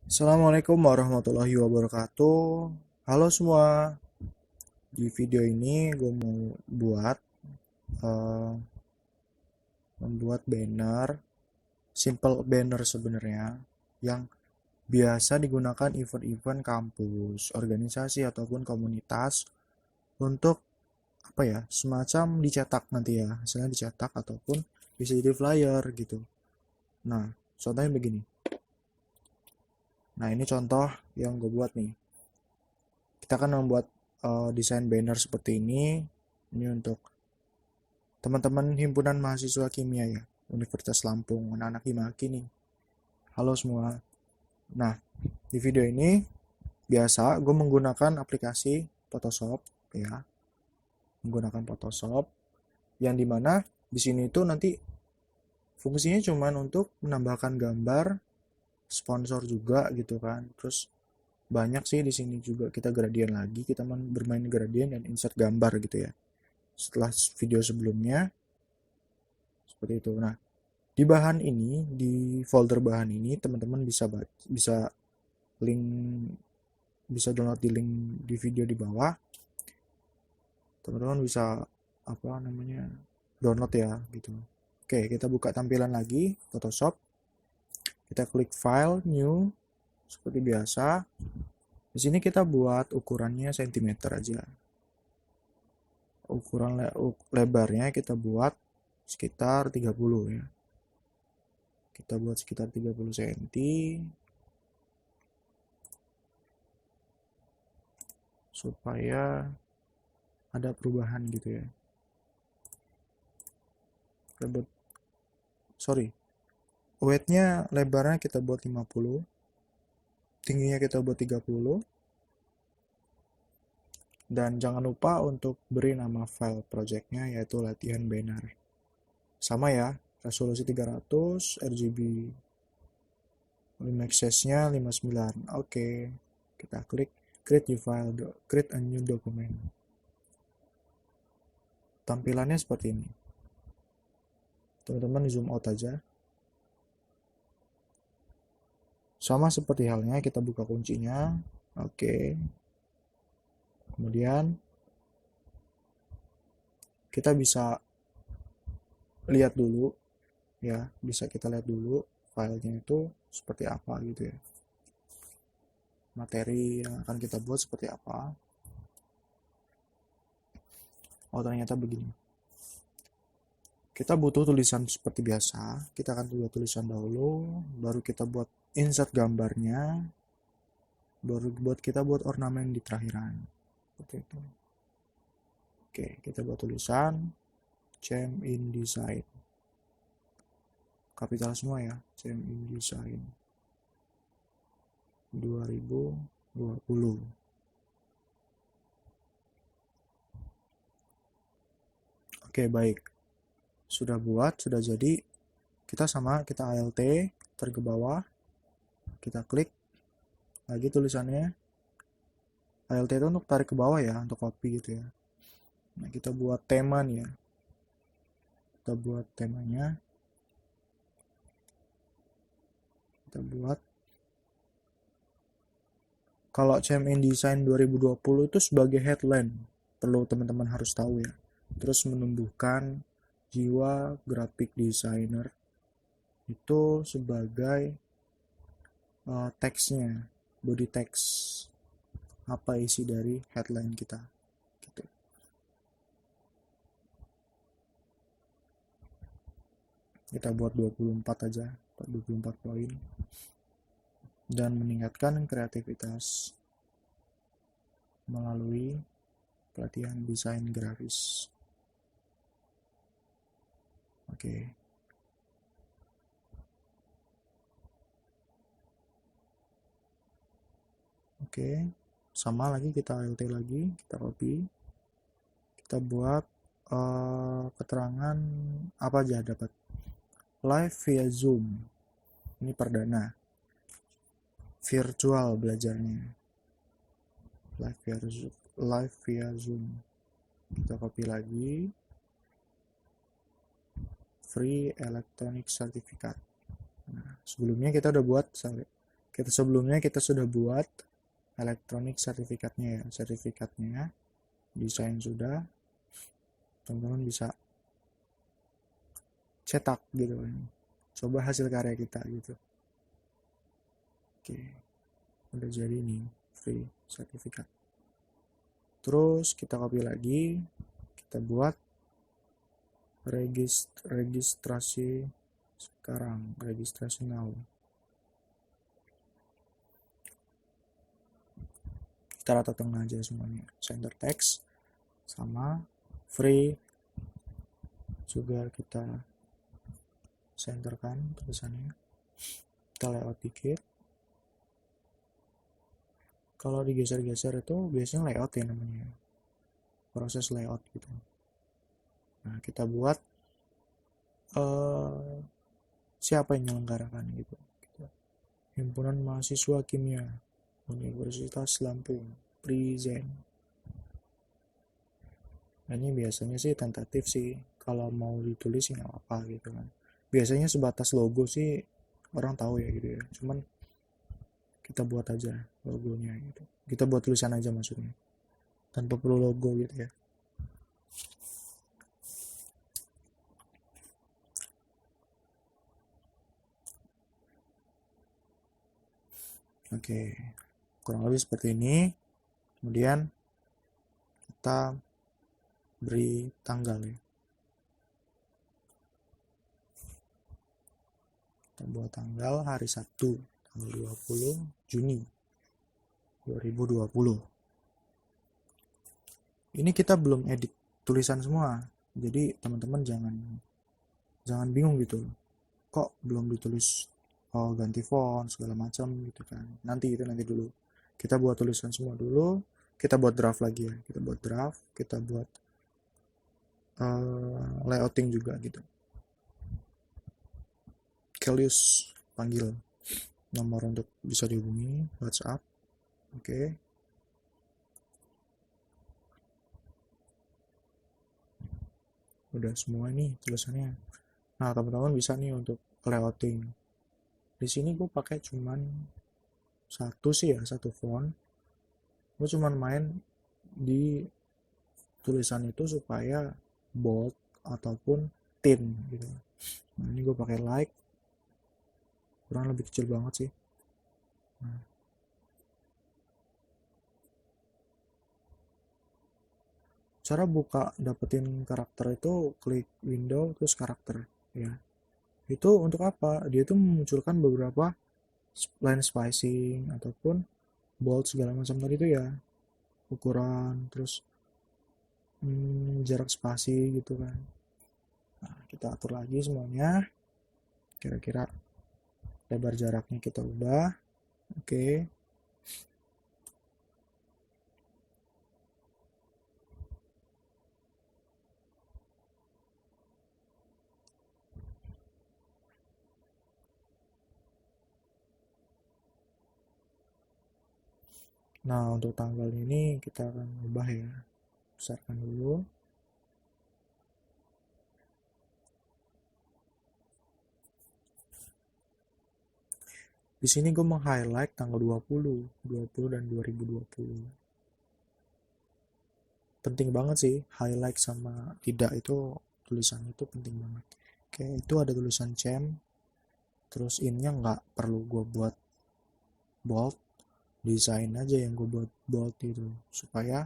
Assalamualaikum warahmatullahi wabarakatuh. Halo semua. Di video ini gue mau eh, membuat banner, simple banner sebenarnya, yang biasa digunakan event-event kampus, organisasi ataupun komunitas untuk apa ya, semacam dicetak nanti ya, hasilnya dicetak ataupun bisa jadi flyer gitu. Nah, contohnya begini. Nah, ini contoh yang gue buat nih. Kita akan membuat desain banner seperti ini. Ini untuk teman-teman himpunan mahasiswa kimia ya, Universitas Lampung, anak-anak Himaki nih. Halo semua. Nah, di video ini biasa gue menggunakan aplikasi Photoshop ya, menggunakan Photoshop yang dimana di sini itu nanti fungsinya cuman untuk menambahkan gambar, sponsor juga gitu kan. Terus banyak sih di sini juga kita gradient lagi, kita bermain gradient dan insert gambar gitu ya. Setelah video sebelumnya seperti itu. Nah, di bahan ini, di folder bahan ini, teman-teman bisa link bisa download di link di video di bawah. Teman-teman bisa apa namanya? Download ya gitu. Oke, kita buka tampilan lagi Photoshop. Kita klik file, new seperti biasa. Di sini kita buat ukurannya cm aja. Ukuran lebarnya kita buat sekitar 30 ya. Kita buat sekitar 30 cm supaya ada perubahan gitu ya. Kita sorry, weightnya lebarnya kita buat 50, tingginya kita buat 30, dan jangan lupa untuk beri nama file projectnya yaitu latihan banner. Sama ya, resolusi 300, RGB, access-nya 59. Oke, kita klik create new file, create a new document. Tampilannya seperti ini. Teman-teman zoom out aja. Sama seperti halnya kita buka kuncinya. Oke. Kemudian kita bisa lihat dulu ya, bisa kita lihat dulu filenya itu seperti apa gitu ya. Materi yang akan kita buat seperti apa. Oh, ternyata begini. Kita butuh tulisan seperti biasa. Kita akan buat tulisan dahulu, baru kita buat insert gambarnya, baru kita buat ornamen di terakhiran. Seperti itu. Oke, kita buat tulisan Cem in Design. Kapital semua ya, Cem in Design 2020. Oke, baik. Sudah buat, sudah jadi. Kita ALT, tarik ke bawah. Kita klik lagi tulisannya. ALT itu untuk tarik ke bawah ya, untuk copy gitu ya. Nah, kita buat tema nih ya. Kita buat temanya. Kita buat. Kalau CMN Design 2020 itu sebagai headline. Perlu teman-teman harus tahu ya. Terus menumbuhkan jiwa graphic designer itu sebagai teksnya, body text, apa isi dari headline kita gitu. Kita buat 24 aja, 24 poin, dan meningkatkan kreativitas melalui pelatihan desain grafis. Oke. Oke, sama lagi kita ALT lagi, kita copy, kita buat keterangan apa aja dapat. Live via Zoom, ini perdana. Virtual belajarnya, live via Zoom. Kita copy lagi, free electronic certificate. Nah, sebelumnya kita udah buat Sebelumnya kita sudah buat elektronik sertifikatnya ya, desain sudah, teman-teman bisa cetak gitu kan, coba hasil karya kita gitu. Oke, udah jadi nih free sertifikat. Terus kita copy lagi, kita buat registrasi sekarang, registrasi now. Kita rata tengah aja semuanya, center text sama free juga kita centerkan tulisannya. Kita layout dikit. Kalau digeser-geser itu biasanya layout ya namanya, proses layout gitu. Nah, kita buat siapa yang menyelenggarakan gitu. Himpunan Mahasiswa Kimia Universitas Lampung present. Nah, ini biasanya sih tentatif sih, kalau mau ditulis nggak apa-apa gitu kan. Biasanya sebatas logo sih orang tahu ya gitu ya, cuman kita buat aja logonya gitu, kita buat tulisan aja maksudnya tanpa perlu logo gitu ya. Oke, kurang lebih seperti ini. Kemudian kita beri tanggal ya, kita buat tanggal hari Sabtu tanggal 20 Juni 2020. Ini kita belum edit tulisan semua, jadi teman-teman jangan bingung gitu, kok belum ditulis, ganti font segala macam gitu kan. Nanti dulu kita buat tulisan semua dulu, kita buat draft lagi ya, kita buat draft, kita buat layouting juga gitu. Kelius panggil nomor untuk bisa dihubungi, WhatsApp. Oke. Udah semua nih tulisannya. Nah, teman-teman bisa nih untuk layouting. Di sini gue pakai cuman satu font. Gue cuman main di tulisan itu supaya bold ataupun thin gitu. Nah, ini gue pakai like, kurang lebih kecil banget sih. Nah, cara buka dapetin karakter itu klik window terus karakter ya. Itu untuk apa? Dia itu memunculkan beberapa line spacing ataupun bold segala macam tadi itu ya, ukuran terus jarak spasi gitu kan. Nah, kita atur lagi semuanya, kira-kira lebar jaraknya kita ubah. Oke. Nah, untuk tanggal ini kita akan ubah ya, besarkan dulu. Di sini gue meng-highlight tanggal 20 dan 2020. Penting banget sih, highlight sama tidak itu tulisan itu penting banget. Oke, itu ada tulisan CEM, terus innya nggak perlu gue buat bold, desain aja yang gue buat bold itu supaya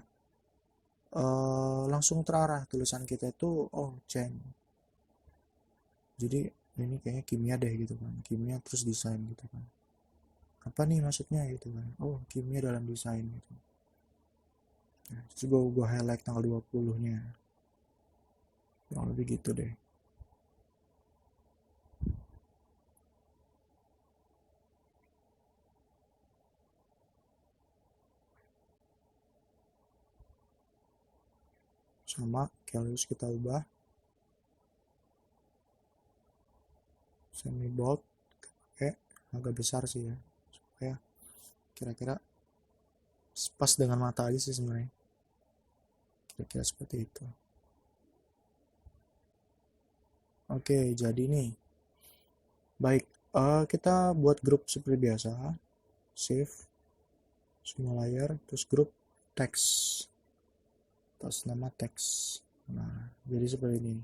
langsung terarah tulisan kita itu, oh CEM. Jadi ini kayaknya kimia deh gitu kan, kimia terus desain gitu kan. Apa nih maksudnya gitu kan, oh kimia dalam desain gitu. Nah, terus gue highlight tanggal 20 nya, kurang lebih gitu deh. Sama Kelius kita ubah semi bold, pakai agak besar sih ya, supaya kira-kira pas dengan mata aja sih sebenarnya, kira-kira seperti itu. Oke, jadi nih baik, kita buat grup seperti biasa. save semua layer, terus group text, atas nama teks. Nah, jadi seperti ini.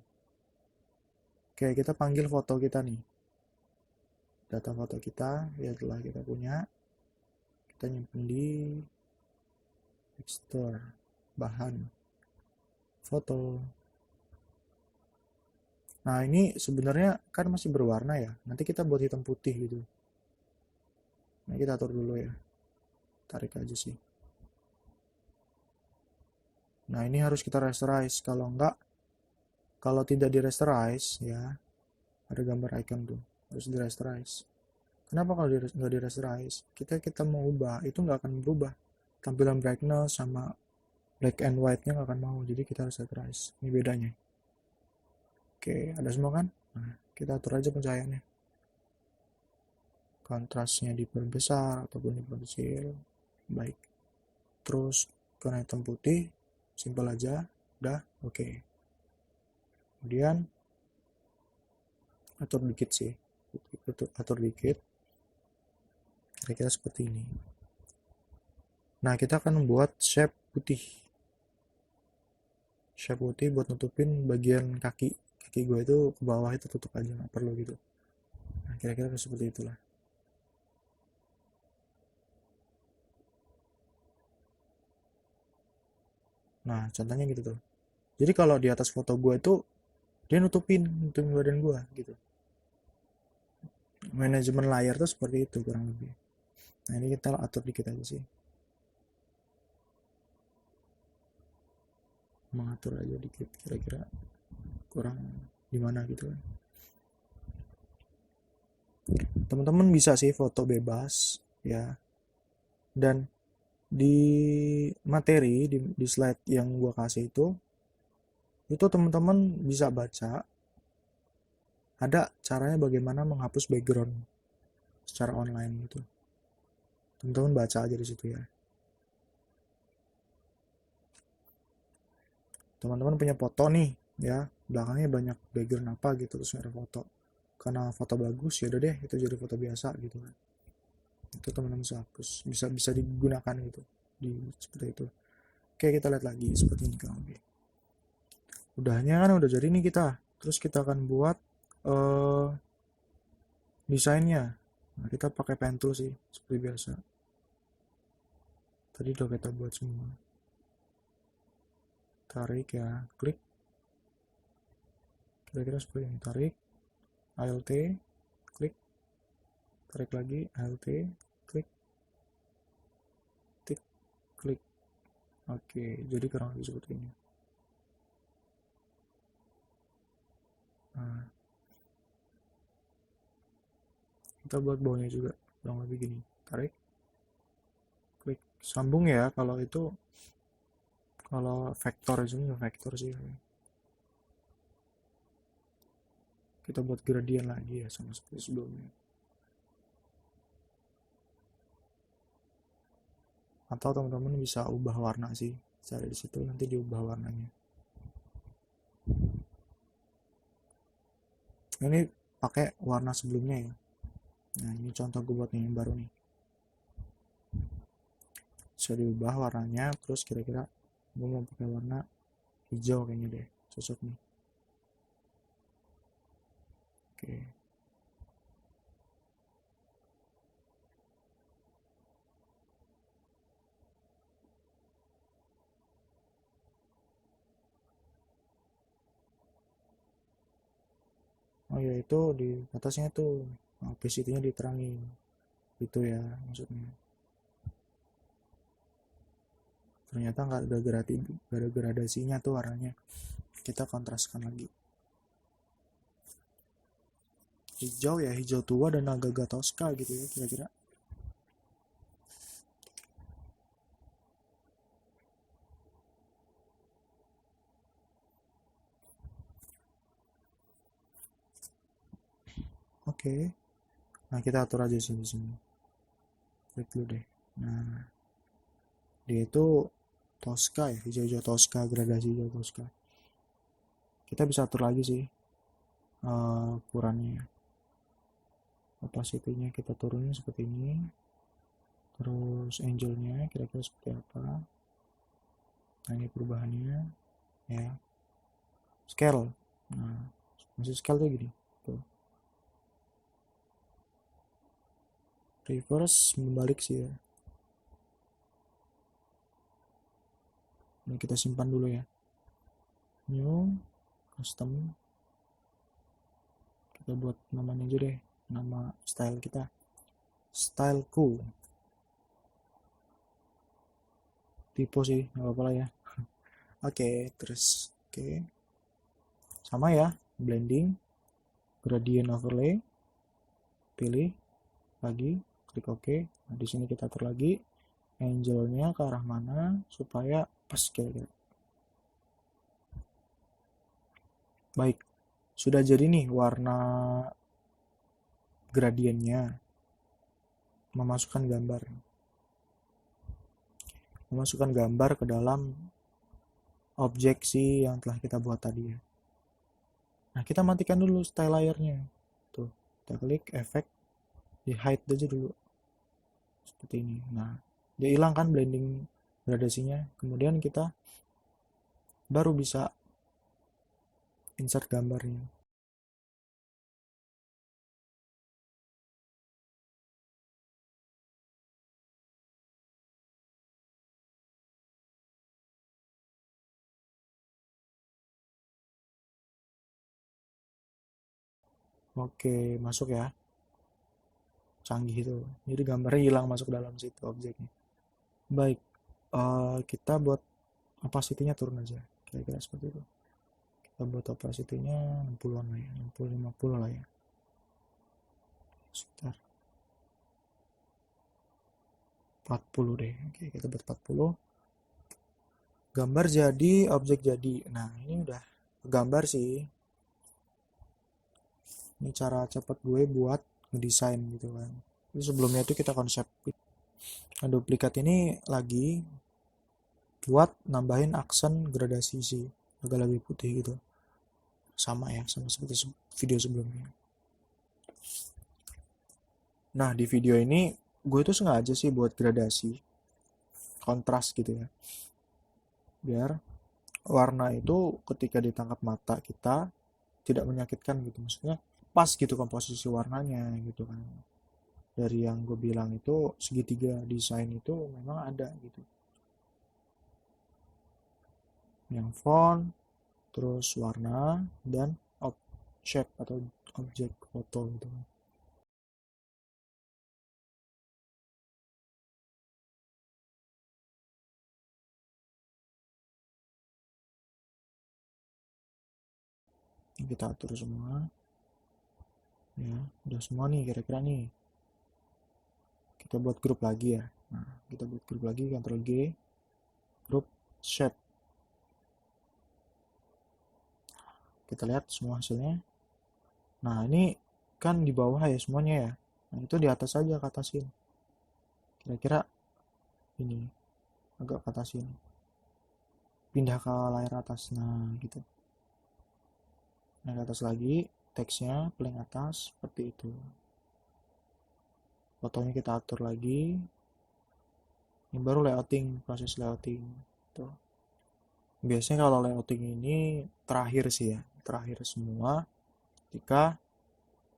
Oke, kita panggil foto kita nih. Data foto kita ya telah kita punya. Kita nyimpen di Explorer, bahan, foto. Nah, ini sebenarnya kan masih berwarna ya. Nanti kita buat hitam putih gitu. Nah, kita atur dulu ya. Tarik aja sih. Nah, ini harus kita rasterize. Kalau enggak, kalau tidak di rasterize ya, ada gambar icon tuh, harus di rasterize. Kenapa kalau nggak di rasterize? Kita mau ubah, itu nggak akan berubah. Tampilan brightness sama black and white-nya nggak akan mau, jadi kita harus rasterize. Ini bedanya. Oke, ada semua kan? Nah, kita atur aja pencahayaannya. Kontrasnya diperbesar ataupun diperkecil. Baik. Terus warna hitam putih, simpel aja. Udah, oke. Kemudian atur dikit sih. Atur dikit. Kira-kira seperti ini. Nah, kita akan membuat shape putih. Shape putih buat nutupin bagian kaki. Kaki gue itu ke bawah itu tutup aja, nggak perlu gitu. Nah, kira-kira seperti itulah. Nah, contohnya gitu tuh. Jadi kalau di atas foto gue itu dia nutupin badan gue gitu. Manajemen layar tuh seperti itu kurang lebih. Nah, ini kita atur dikit aja sih. Mengatur aja dikit kira-kira kurang gimana gitu kan. Teman-teman bisa sih foto bebas ya. Dan di materi di slide yang gua kasih itu teman-teman bisa baca ada caranya bagaimana menghapus background secara online gitu. Teman-teman baca aja di situ ya. Teman-teman punya foto nih ya, belakangnya banyak background apa gitu terus ada foto. Karena foto bagus ya udah deh itu jadi foto biasa gitu kan. Itu teman-teman bisa hapus, bisa digunakan gitu di seperti itu. Oke, kita lihat lagi seperti ini kurang lebih. Udahnya kan udah jadi nih kita. Terus kita akan buat eh desainnya. Nah, kita pakai pen tool sih seperti biasa. Tadi udah kita buat semua. Tarik ya, klik. Kira-kira seperti ini. Tarik, Alt, klik. Tarik lagi, Alt, klik. Tik, klik. Oke, jadi kurang lebih seperti ini. Nah, kita buat bawahnya juga kurang lebih gini. Tarik, klik. Sambung ya, kalau itu kalau vektor itu nggak vektor sih. Kita buat gradient lagi ya sama seperti sebelumnya. Atau teman-teman bisa ubah warna sih. Cari di situ nanti diubah warnanya. Ini pakai warna sebelumnya ya. Nah, ini contoh gue buat yang baru nih. Bisa diubah warnanya, terus kira-kira gue mau pakai warna hijau kayaknya deh. Cocok nih. Oke. Oh ya, itu di atasnya tuh opacity-nya diterangin. Itu ya maksudnya. Ternyata nggak ada gradasinya tuh warnanya. Kita kontraskan lagi. Hijau ya, hijau tua dan agak-agak toska gitu ya kira-kira. Oke. Nah, kita atur aja sini sini. Klik dulu deh. Nah, dia itu toska ya, hijau-hijau toska, gradasi hijau toska. Kita bisa atur lagi sih ukurannya. Opacity-nya kita turunin seperti ini. Terus angelnya kira-kira seperti apa. Nah ini perubahannya ya. Scale. Nah masih scale tuh gini tuh. Reverse membalik sih ya. Ini kita simpan dulu ya. New custom, kita buat namanya aja deh, nama style kita, styleku, typo sih nggak apa-apa lah ya. Oke, terus sama ya, blending, gradient overlay, pilih lagi, klik OK. Nah di sini kita atur lagi angelnya ke arah mana supaya pas kira-kira. Baik, sudah jadi nih warna gradiennya. Memasukkan gambar ke dalam objek sih yang telah kita buat tadi ya. Nah, kita matikan dulu style layernya. Tuh, kita klik efek, di hide aja dulu. Seperti ini. Nah, dia hilang kan blending gradasinya. Kemudian kita baru bisa insert gambarnya. Oke, masuk ya. Canggih itu. Jadi gambarnya hilang masuk dalam situ objeknya. Baik, kita buat opacity-nya turun aja. Kira-kira seperti itu. Kita buat opacity-nya 60-an lah ya. 60-50 lah ya. Sekitar 40 deh. Oke, kita buat 40. Gambar jadi, objek jadi. Nah, ini udah gambar sih. Ini cara cepat gue buat ngedesain gitu kan. Jadi sebelumnya itu kita konsep. Nah, duplikat ini lagi buat nambahin aksen gradasi sih. Agak lebih putih gitu. Sama ya, sama seperti video sebelumnya. Nah, di video ini gue tuh sengaja sih buat gradasi. Kontras gitu ya. Biar warna itu ketika ditangkap mata kita tidak menyakitkan gitu. Maksudnya pas gitu komposisi warnanya gitu kan. Dari yang gue bilang itu segitiga desain itu memang ada gitu. Yang font, terus warna, dan shape atau objek foto gitu. Ini kita atur semua. Ya, udah semua nih kira-kira nih. Kita buat grup lagi ya. Nah, kita buat grup lagi, Ctrl G, grup shape. Kita lihat semua hasilnya. Nah, ini kan di bawah ya semuanya ya. Nah, itu di atas aja ke atasin. Kira-kira ini agak ke atasin. Pindah ke layar atas. Nah, gitu. Nah, ke atas lagi, teksnya paling atas seperti itu. Fotonya kita atur lagi. Ini baru layouting, proses layouting. Tuh. Biasanya kalau layouting ini terakhir sih ya, terakhir semua ketika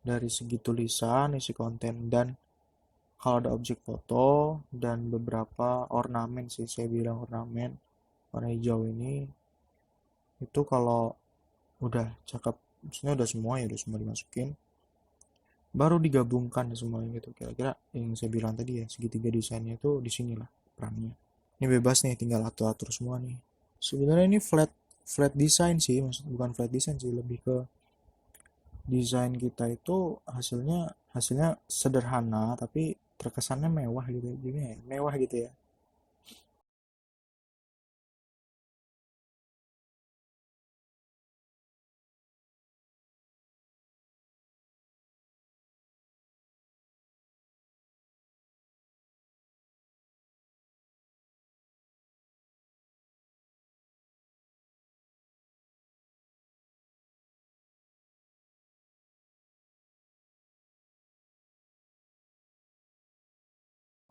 dari segi tulisan, isi konten, dan kalau ada objek foto dan beberapa ornamen sih, saya bilang ornamen warna hijau ini, itu kalau udah cakep, maksudnya udah semua ya, udah semua dimasukin, baru digabungkan semuanya gitu. Kira-kira yang saya bilang tadi ya, segitiga desainnya itu di sinilah perannya. Ini bebas nih, tinggal atur-atur semua nih. Sebenarnya ini flat flat design sih, maksud bukan flat design sih, lebih ke desain kita itu hasilnya hasilnya sederhana tapi terkesannya mewah gitu. Jadi ya, mewah gitu ya.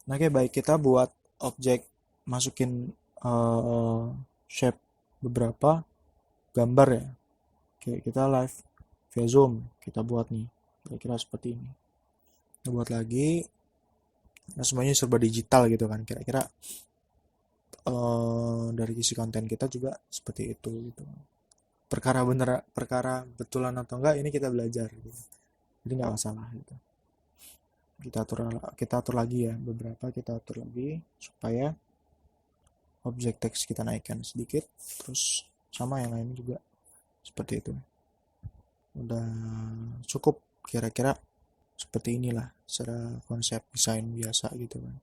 Nah, oke, baik, kita buat objek, masukin shape beberapa gambar ya. Oke, kita live via Zoom, kita buat nih kira-kira seperti ini. Kita buat lagi. Nah, semuanya serba digital gitu kan, kira-kira dari isi konten kita juga seperti itu gitu. Perkara betulan atau enggak ini kita belajar gitu. Jadi nggak masalah gitu. Kita atur lagi ya, beberapa kita atur lagi supaya objek teks kita naikkan sedikit, terus sama yang lain juga seperti itu. Udah cukup kira-kira seperti inilah secara konsep desain biasa gitu kan.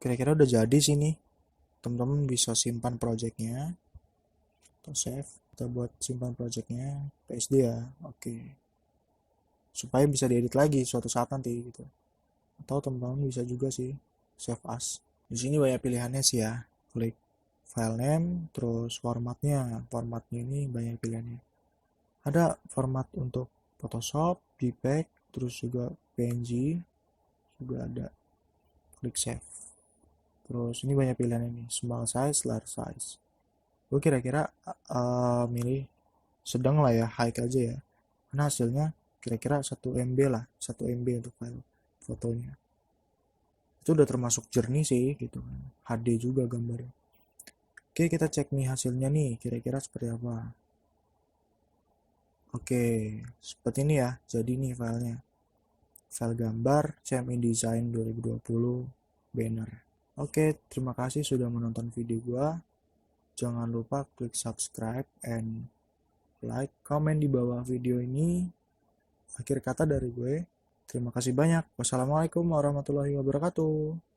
Kira-kira udah jadi sini, teman-teman bisa simpan projectnya atau save. Kita buat simpan projectnya PSD ya, oke, supaya bisa diedit lagi suatu saat nanti gitu. Atau teman-teman bisa juga sih save as. Di sini banyak pilihannya sih ya. Klik file name, terus formatnya ini banyak pilihannya. Ada format untuk Photoshop, JPEG, terus juga PNG juga ada. Klik save. Terus ini banyak pilihan ini, small size, large size. Gue kira-kira milih sedang lah ya, high aja ya. Karena hasilnya kira-kira 1 MB lah, 1 MB untuk file fotonya. Itu udah termasuk jernih sih gitu kan. HD juga gambarnya. Oke, kita cek nih hasilnya nih, kira-kira seperti apa. Oke, seperti ini ya. Jadi nih filenya. File gambar CM InDesign 2020 banner. Oke, terima kasih sudah menonton video gua. Jangan lupa klik subscribe and like, komen di bawah video ini. Akhir kata dari gue, terima kasih banyak. Wassalamualaikum warahmatullahi wabarakatuh.